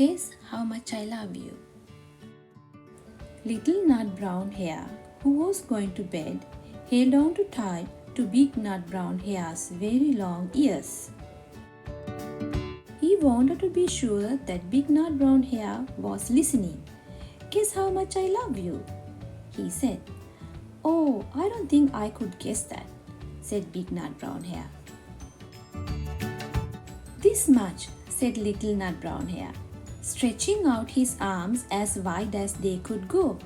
Guess how much I love you. Little Nut Brown Hare, who was going to bed, held on too tight to Big Nut Brown Hare's very long ears. He wanted to be sure that Big Nut Brown Hare was listening. Guess how much I love you, he said. Oh, I don't think I could guess that, said Big Nut Brown Hare. This much, said Little Nut Brown Hare, stretching out his arms as wide as they could go.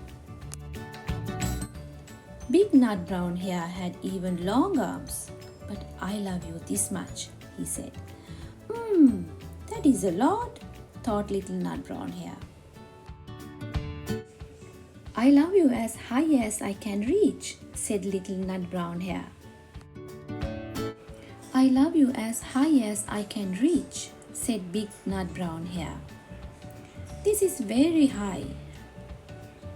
Big Nut Brown Hare had even long arms. But I love you this much, he said. That is a lot, thought Little Nut Brown Hare. I love you as high as I can reach, said Little Nut Brown Hare. I love you as high as I can reach, said Big Nut Brown Hare. This is very high,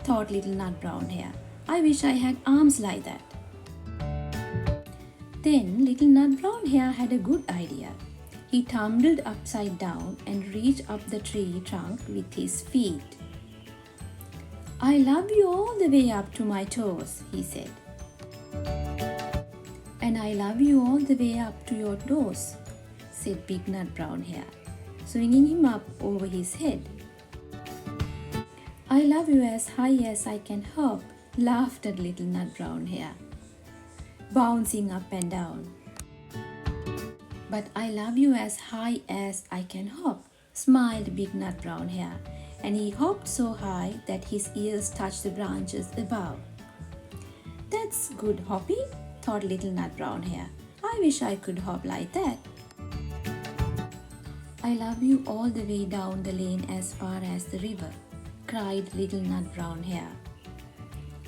thought Little Nut Brown Hare. I wish I had arms like that. Then Little Nut Brown Hare had a good idea. He tumbled upside down and reached up the tree trunk with his feet. I love you all the way up to my toes, he said. And I love you all the way up to your toes, said Big Nut Brown Hare, swinging him up over his head. I love you as high as I can hop, laughed Little Nut Brown Hare, bouncing up and down. But I love you as high as I can hop, smiled Big Nut Brown Hare, and he hopped so high that his ears touched the branches above. That's good hopping, thought Little Nut Brown Hare. I wish I could hop like that. I love you all the way down the lane as far as the river, cried Little Nut Brown Hare.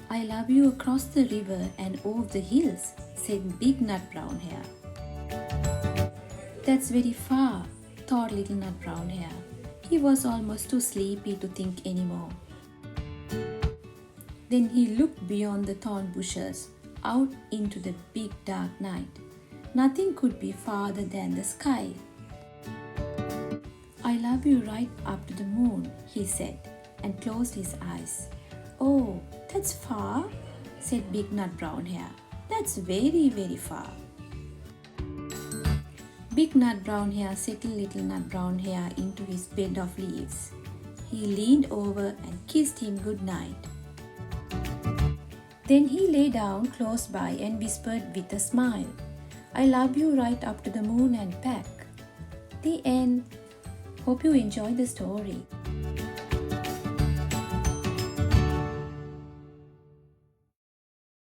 I love you across the river and over the hills, said Big Nut Brown Hare. That's very far, thought Little Nut Brown Hare. He was almost too sleepy to think anymore. Then he looked beyond the thorn bushes, out into the big dark night. Nothing could be farther than the sky. I love you right up to the moon, he said, and closed his eyes. Oh, that's far, said Big Nut Brown Hare. That's very, very far. Big Nut Brown Hare settled Little Nut Brown Hare into his bed of leaves. He leaned over and kissed him good night. Then he lay down close by and whispered with a smile, I love you right up to the moon and back. The end. Hope you enjoyed the story.